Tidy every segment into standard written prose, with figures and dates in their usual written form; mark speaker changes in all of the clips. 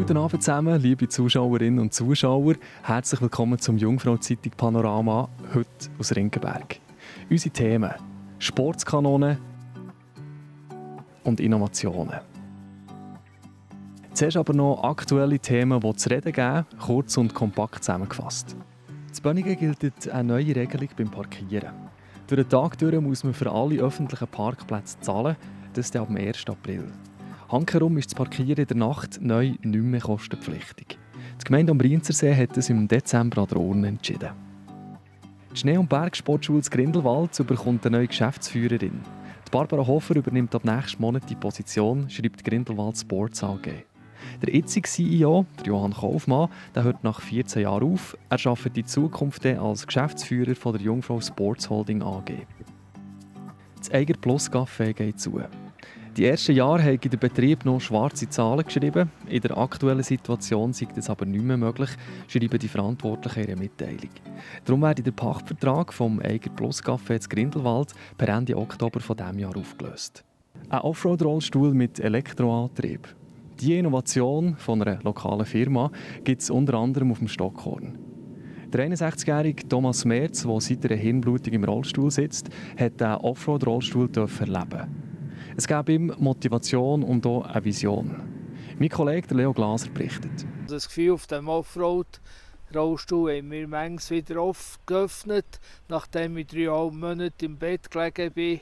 Speaker 1: Guten Abend zusammen, liebe Zuschauerinnen und Zuschauer. Herzlich willkommen zum Jungfrau-Zeitung Panorama, heute aus Rinkenberg. Unsere Themen: Sportskanonen und Innovationen. Zuerst aber noch aktuelle Themen, die zu reden geben, kurz und kompakt zusammengefasst. In Bönigen gilt eine neue Regelung beim Parkieren. Durch den Tag durch muss man für alle öffentlichen Parkplätze zahlen, das ab dem 1. April. Handkehrum ist das Parkieren in der Nacht neu nicht mehr kostenpflichtig. Die Gemeinde am Brienzersee hat es im Dezember an der Urne entschieden. Die Schnee- und Bergsportschule Grindelwald bekommt eine neue Geschäftsführerin. Die Barbara Hofer übernimmt ab nächsten Monat die Position, schreibt Grindelwald Sports AG. Der jetzige CEO, Johann Kaufmann, der hört nach 14 Jahren auf. Er arbeitet in Zukunft als Geschäftsführer von der Jungfrau Sports Holding AG. Das Eiger Plus Café geht zu. Die ersten Jahre haben der Betrieb noch schwarze Zahlen geschrieben. In der aktuellen Situation sei das aber nicht mehr möglich, schreiben die Verantwortlichen in ihrer Mitteilung. Darum werde der Pachtvertrag vom Eiger Plus Café zu Grindelwald per Ende Oktober dieses Jahr aufgelöst. Ein Offroad-Rollstuhl mit Elektroantrieb. Diese Innovation von einer lokalen Firma gibt es unter anderem auf dem Stockhorn. Der 61-jährige Thomas Merz, der seit einer Hirnblutung im Rollstuhl sitzt, hat diesen Offroad-Rollstuhl erleben. Es gab ihm Motivation und auch eine Vision. Mein Kollege Leo Glaser berichtet.
Speaker 2: Das Gefühl auf dem Offroad-Rollstuhl haben wir manchmal wieder geöffnet, nachdem ich 3,5 Monate im Bett gelegen bin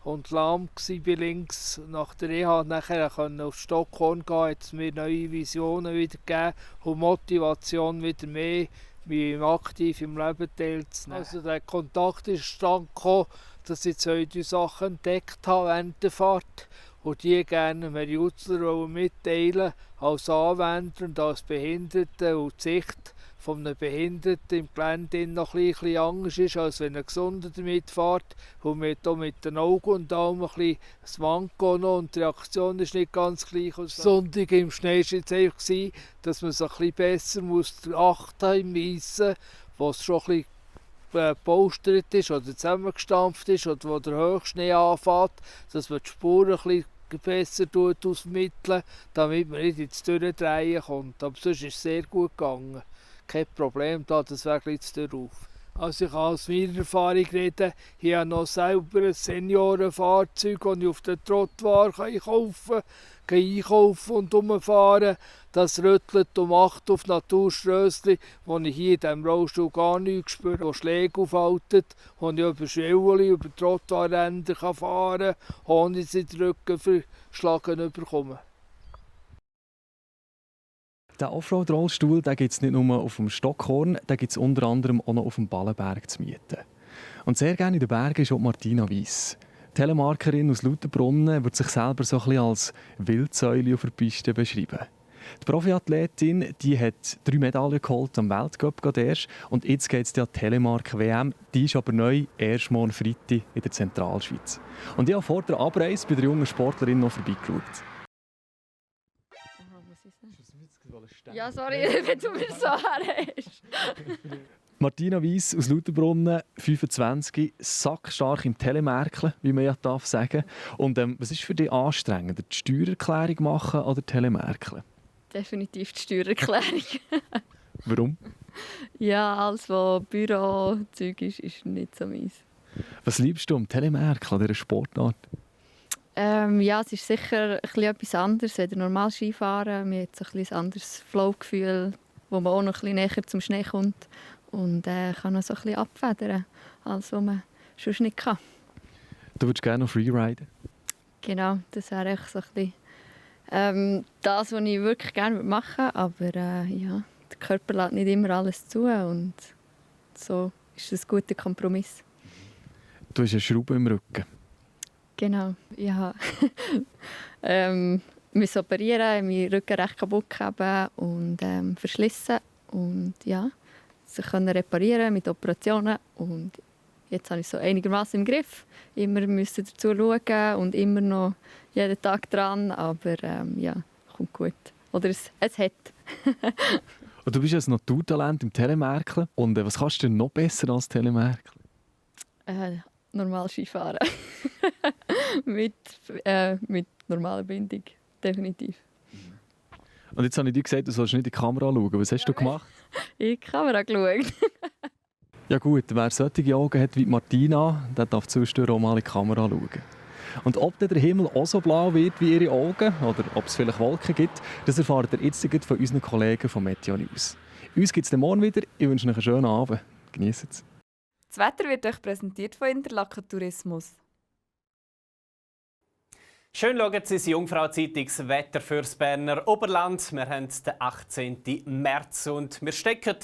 Speaker 2: und lahm war links. Nach der Reha nachher auf Stockhorn gehen, hat es mir neue Visionen wieder gegeben und Motivation wieder mehr, mich aktiv im Leben teilzunehmen. Also der Kontakt ist zustande gekommen, dass ich 2, 3 Sachen entdeckt habe während der Fahrt und die gerne Herrn Jutzler mitteilen als Anwender und als Behinderte und die Sicht von einem Behinderten im Gelände noch ein bisschen anders ist, als wenn ein Gesunder damit fährt. Und wir hier mit den Augen und Daumen ein bisschen das Manko noch und die Reaktion ist nicht ganz gleich. Sonntag im Schnee war jetzt einfach, dass man es ein bisschen besser achten muss im Weissen, wo es schon ein bisschen gepolstert ist oder zusammengestampft ist oder wo der Hochschnee anfängt, dass man die Spuren ein bisschen besser ausmitteln, damit man nicht ins Durchdrehen kommt. Aber sonst ist es sehr gut gegangen. Kein Problem, da das Weg jetzt auf. Also ich kann aus meiner Erfahrung reden, ich habe noch selber ein Seniorenfahrzeug, das ich auf der Trottoir kaufen kann, einkaufen und rumfahren. Das rüttelt und macht auf Naturströssli, wo ich hier in diesem Rollstuhl gar nichts spüre, wo Schläge aufhalten, wo ich über Schwellen, über Trottoirränder fahren kann, ohne dass ich den Rücken verschlagen bekomme.
Speaker 1: Den Offroad-Rollstuhl gibt es nicht nur auf dem Stockhorn, den gibt es unter anderem auch noch auf dem Ballenberg zu mieten. Und sehr gerne in den Bergen ist auch Martina Weiss. Telemarkerin aus Lauterbrunnen wird sich selber so ein bisschen als Wildsäule auf der Piste beschreiben. Die Profiathletin die hat 3 Medaillen geholt am Weltcup erst. Und jetzt geht es die Telemark-WM. Die ist aber neu erst morgen Freitag in der Zentralschweiz. Und ich habe vor der Abreise bei der jungen Sportlerin noch vorbeigeschaut.
Speaker 3: Ja, sorry, wenn du mir so herhast.
Speaker 1: Martina Weiss aus Lauterbrunnen, 25, sackstark im Telemerkeln, wie man ja sagen darf. Und was ist für dich anstrengender, die Steuererklärung machen oder Telemerkeln?
Speaker 3: Definitiv die Steuererklärung.
Speaker 1: Warum?
Speaker 3: Ja, alles, was Bürozeug ist nicht so meins.
Speaker 1: Was liebst du am Telemerkeln, an dieser Sportart?
Speaker 3: Ja, es ist sicher etwas anderes als normal Skifahren. Man hat ein anderes Flowgefühl, wo man auch noch ein näher zum Schnee kommt und kann noch so ein bisschen abfedern, als was man sonst nicht kann.
Speaker 1: Du würdest gerne noch Freeriden?
Speaker 3: Genau, das wäre so ein bisschen, das, was ich wirklich gerne machen würde. Aber ja, der Körper lässt nicht immer alles zu und so ist es ein guter Kompromiss.
Speaker 1: Du hast eine Schraube im Rücken.
Speaker 3: Genau, ja. Musste operieren, meinen Rücken recht kaputt gehabt und verschlissen. Und ja, sie können reparieren mit Operationen. Und jetzt habe ich es so einigermaßen im Griff. Immer müssen dazu schauen und immer noch jeden Tag dran. Aber ja, kommt gut. Oder es hat.
Speaker 1: Und du bist ein Naturtalent im Telemerkeln. Und was kannst du denn noch besser als Telemerkeln?
Speaker 3: Normal Skifahren. mit normaler Bindung, definitiv.
Speaker 1: Und jetzt habe ich dir gesagt, du sollst nicht in die Kamera schauen. Was hast du gemacht?
Speaker 3: In die Kamera geschaut.
Speaker 1: Ja gut, wer solche Augen hat wie Martina, der darf zwischendurch auch mal in die Kamera schauen. Und ob dann der Himmel auch so blau wird wie ihre Augen oder ob es vielleicht Wolken gibt, das erfahrt ihr jetzt von unseren Kollegen von Meteo News. Uns gibt es morgen wieder. Ich wünsche euch einen schönen Abend. Genießt es.
Speaker 4: Das Wetter wird euch präsentiert von Interlaken Tourismus.
Speaker 5: Schön schauen Sie das Jungfrau-Zeitungswetter fürs Berner Oberland. Wir haben den 18. März und wir stecken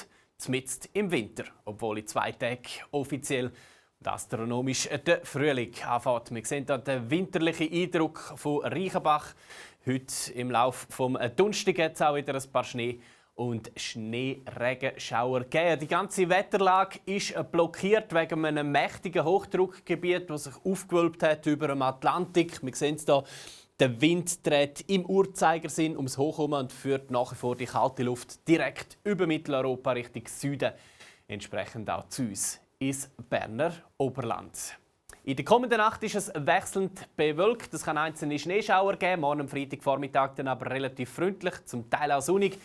Speaker 5: mitten im Winter, obwohl in 2 Tagen offiziell und astronomisch der Frühling anfängt. Wir sehen hier den winterlichen Eindruck von Reichenbach. Heute im Laufe des Donnerstags hat es auch wieder ein paar Schnee- und Schneeregenschauer gegeben. Die ganze Wetterlage ist blockiert wegen einem mächtigen Hochdruckgebiet, das sich aufgewölbt hat über dem Atlantik. Wir sehen es hier, der Wind dreht im Uhrzeigersinn ums Hoch herum und führt nach wie vor die kalte Luft direkt über Mitteleuropa Richtung Süden, entsprechend auch zu uns ins Berner Oberland. In der kommenden Nacht ist es wechselnd bewölkt. Es kann einzelne Schneeschauer geben, morgen am Freitagvormittag dann aber relativ freundlich, zum Teil auch sonnig,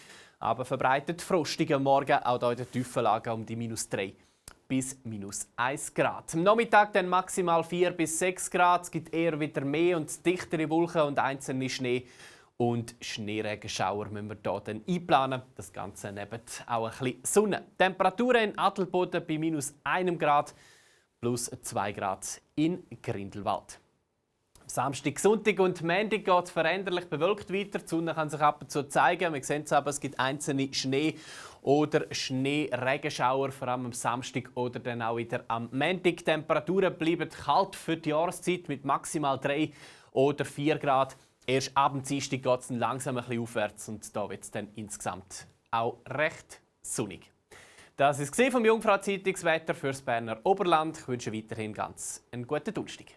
Speaker 5: aber verbreitet frostig am Morgen, auch hier in den tiefen Lagen um die -3 bis -1 Grad. Am Nachmittag dann maximal 4 bis 6 Grad. Es gibt eher wieder mehr und dichtere Wolken und einzelne Schnee- und Schneeregenschauer müssen wir hier dann einplanen. Das Ganze neben auch ein bisschen Sonne. Temperaturen in Adelboden bei -1 Grad, +2 Grad in Grindelwald. Samstag, Sonntag und Montag geht es veränderlich bewölkt weiter. Die Sonne kann sich ab und zu zeigen. Wir sehen es aber, es gibt einzelne Schnee- oder Schneeregenschauer, vor allem am Samstag oder dann auch wieder am Montag. Die Temperaturen bleiben kalt für die Jahreszeit mit maximal 3 oder 4 Grad. Erst ab dem Dienstag geht es dann langsam ein bisschen aufwärts und da wird es dann insgesamt auch recht sonnig. Das war es vom Jungfrau-Zeitungswetter fürs Berner Oberland. Ich wünsche weiterhin ganz einen guten Donnerstag.